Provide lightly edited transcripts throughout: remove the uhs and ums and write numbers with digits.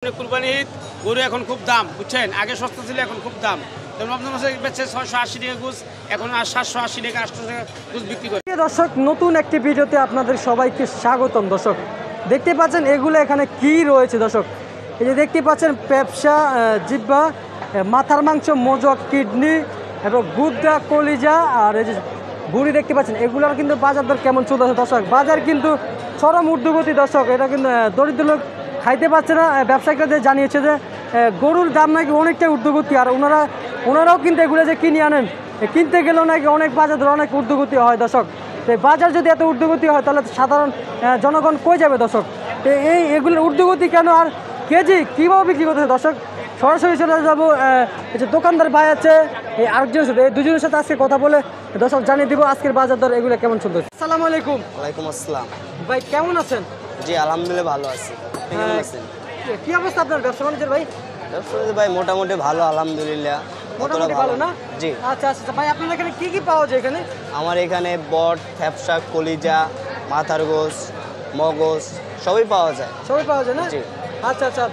কুরবানি ঈদ গরু এখন খুব দাম বুঝছেন, আগে সস্তা ছিল এখন খুব দাম। রমজান মাসে বেচছে 680 টাকা গোস, এখন আর 780 টাকা 800 টাকা গোস বিক্রি করে। দর্শক, নতুন একটি ভিডিওতে আপনাদের সবাইকে স্বাগতম। দর্শক দেখতে পাচ্ছেন এগুলো এখানে কি রয়েছে। দর্শক এই যে দেখতে পাচ্ছেন পেপসা, জিব্বা, মাথার মাংস, মোজক, কিডনি এবং গুদ্দা, কলিজা আর এই যে বুড়ি দেখতে পাচ্ছেন, এগুলোর কিন্তু বাজার দর কেমন চলতেছে। দর্শক বাজার কিন্তু চরম ঊর্ধ্বগতি। দর্শক এটা কিন্তু দরিদ্র লোক খাইতে পারছে না। ব্যবসায়ীরা জানিয়েছে যে গরুর দাম নাকি অনেকটাই ঊর্ধ্বগতি, আর ওনারাও কিন্তু এগুলো যে কিনে আনেন, কিনতে গেলেও নাকি অনেক বাজার দর অনেক ঊর্ধ্বগতি হয়। দর্শক তো বাজার যদি এত ঊর্ধ্বগতি হয় তাহলে সাধারণ জনগণ কই যাবে। দর্শক এগুলোর ঊর্ধ্বগতি কেন, আর কেজি কীভাবে বিক্রি করতেছে। দর্শক সরাসরি চলে যাবো এই যে দোকানদার ভাই আছে, এই আরেকজনের সাথে, এই দুজনের সাথে আজকে কথা বলে দর্শক জানিয়ে দিব আজকের বাজার দর এগুলো কেমন চলতেছে। আসসালামু আলাইকুম। ওয়ালাইকুম আসসালাম। ভাই কেমন আছেন? জি আলহামদুলিল্লাহ ভালো আছি। আপনি কেমন আছেন? কি অবস্থা আপনার ব্যবসা বাণিজ্যের? ভাই ব্যবসা ভাই মোটামুটি ভালো আলহামদুলিল্লাহ। মোটামুটি ভালো না? জি আচ্ছা আচ্ছা ভাই, আপনার এখানে কি কি পাওয়া যায়? এখানে আমার এখানে বট, ফ্যাপসা, কলিজা, মাথার গোস, মগজ সবই পাওয়া যায়। সবই পাওয়া যায় না? জি। আচ্ছা আচ্ছা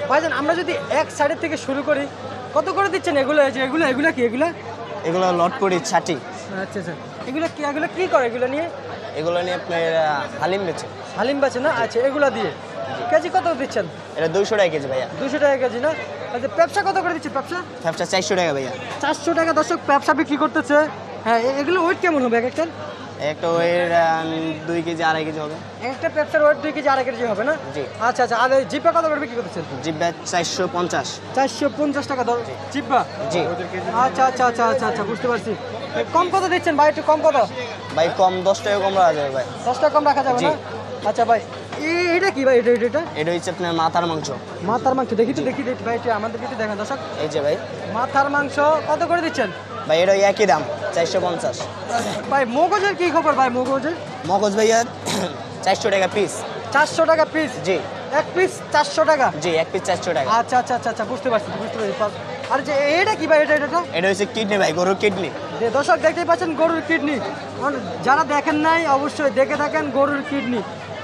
ভাইজান, আমরা যদি এক সাইডের থেকে শুরু করি, কত করে দিচ্ছেন এগুলো? এই যে এগুলো কি এগুলো? এগুলো লটকড়ি, ছাটি। আচ্ছা আচ্ছা এগুলো কি করে? এগুলো নিয়ে এগুলো নিয়ে আপনার হালিম বেচে। হালিম বাছে না? আচ্ছা এগুলো দিয়ে কেজি কত দিচ্ছেন? এটা 200 টাকা কেজি ভাইয়া। 200 টাকা কেজি না? আচ্ছা ব্যবসা কত করে দিচ্ছেন? ব্যবসা ফ্যাপসা 400 টাকা ভাইয়া। 400 টাকা। দর্শক ব্যবসা বিক্রি করতেছে। হ্যাঁ এগুলো ওয়েট কেমন হবে এক একটা? একটা ওয়ের 2 কেজি 2.5 কেজি হবে। একটা ব্যবসার ওয়েট 2 কেজি 2.5 কেজি হবে না? জি। আচ্ছা আচ্ছা আর এই জিব্বা কত করে বিক্রি করতেছেন? জিব্বা 450। 450 টাকা জিব্বা। জি। আচ্ছা আচ্ছা আচ্ছা আচ্ছা আচ্ছা বুঝতে পারছি। কম কত দিচ্ছেন ভাই? একটু কম কত? ভাই কম 10 টাকা কম রাখা যাবে ভাই। 10 টাকা কম রাখা যাবে জি। না? আচ্ছা ভাই এটা কি ভাই? এটা এটা হচ্ছে আপনার মাথার মাংস। মাথার মাংস। দেখি ভাই, এটা আমাদের কিছু দেখেন। দর্শক এই যে ভাই মাথার মাংস কত করে দিচ্ছেন? ভাই এটা একই দাম 450। ভাই মগজের কি খবর ভাই? মগজের মগজ ভাইয়া 400 টাকা পিস। 400 টাকা পিস? জি। এক পিস 400 টাকা? জি এক পিস 400 টাকা। আচ্ছা আচ্ছা আচ্ছা আচ্ছা বুঝতে পারছি। আর যে এটা কি ভাই? এটা এটা হচ্ছে কিডনি ভাই, গরুর কিডনি। যে দর্শক দেখতেই পাচ্ছেন গরুর কিডনি। যারা দেখেন নাই অবশ্যই দেখে থাকেন। গরুর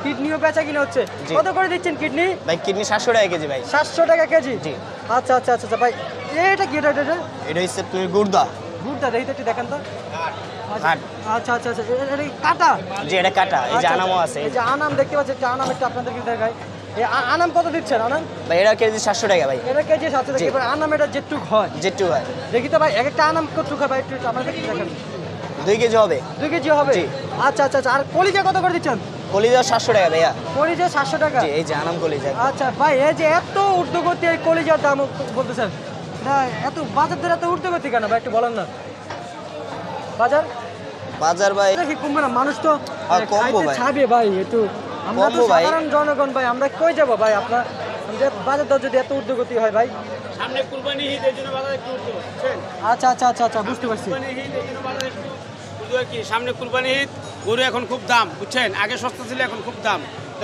কিডনিও বেচা কিনা হচ্ছে। জি। কত করে দিচ্ছেন কিডনি? ভাই কিডনি 700 টাকা কেজি ভাই। 700 টাকা কেজি? জি। আচ্ছা আচ্ছা আচ্ছা ভাই এটা কি? এটা এটা হচ্ছে আপনার গুর্দা। গুড়টা দেখি তো একটু দেখেন তো। হাট। আচ্ছা আচ্ছা আচ্ছা এটা কি কাটা? জি এটা কাটা। এই যে আচ্ছা, আনামও আছে। এই যে আনাম দেখতে পাচ্ছি, একটা আনাম একটু আপনাদেরকে দেখাই। এই আনাম কত দিচ্ছেন? আনাম ভাই এটা কেজি 700 টাকা ভাই। এটা কেজি 700 টাকা। জি। এবার আনাম এটা যেটুক হয় যেটু ভাই দেখি তো ভাই, এক একটা আনাম কতটুক হয় ভাই একটু আমাদেরকে দেখেন। 2 কেজি হবে। 2 কেজি হবে? জি। আচ্ছা আচ্ছা আচ্ছা আর কলিজা কত করে দিচ্ছেন? কলিজা 700 টাকা ভাইয়া। কলিজা 700 টাকা? জি এই যে আনাম কলিজা। আচ্ছা ভাই এই যে এত ঊর্ধ্বগতি এই কলিজার দাম বলতেছেন, না এত বাজার দর এত ঊর্ধ্বগতি কেন ভাই? একটু বলেন না। বাজার ভাই কি কমবে না? মানুষ তো কমবো খাইতে ভাই। ছাবে ভাই। একটু আমরা তো কমবো ভাই। সাধারণ জনগণ ভাই, আমরা কই যাব ভাই? আপনার বাজার দর যদি এত ঊর্ধ্বগতি হয় ভাই। সামনে কুরবানি ঈদ, এই জন্য বাজার একটু উঠতে বুঝছেন। আচ্ছা আচ্ছা আচ্ছা আচ্ছা বুঝতে পারছি। কুরবানি ঈদ, এই জন্য বাজার একটু উঠতে আর কি। সামনে কুরবানি ঈদ গরু এখন খুব দাম বুঝছেন, আগে সস্তা ছিল এখন খুব দাম।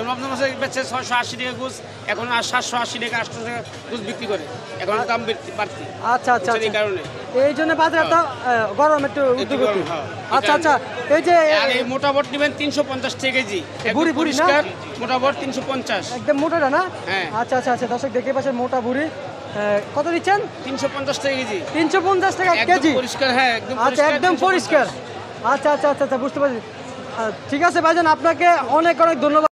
রমজান মাসে বেচছে 680 টাকা গোস, এখন আর 780 টাকা 800 টাকা গোস বিক্রি করে। এখন দাম বাড়তি। আচ্ছা আচ্ছা এই কারণে এই জন্য বাজার এত গরম, একটু ঊর্ধ্বগতি। হ্যাঁ, আচ্ছা আচ্ছা এই যে আর এই মোটা বট নেবেন 350 টাকা কেজি। বুড়ি বুড়ি না? মোটা বট 350। একদম মোটাটা না? হ্যাঁ। আচ্ছা আচ্ছা আচ্ছা দর্শক দেখতে পাচ্ছেন মোটা বুড়ি। কত দিচ্ছেন? 350 টাকা কেজি। 350 টাকা একদম কেজি? পরিষ্কার। হ্যাঁ একদম আচ্ছা পরিষ্কার, একদম 350। পরিষ্কার। আচ্ছা আচ্ছা আচ্ছা আচ্ছা বুঝতে পারছি। ঠিক আছে ভাইজান, আপনাকে অনেক অনেক ধন্যবাদ।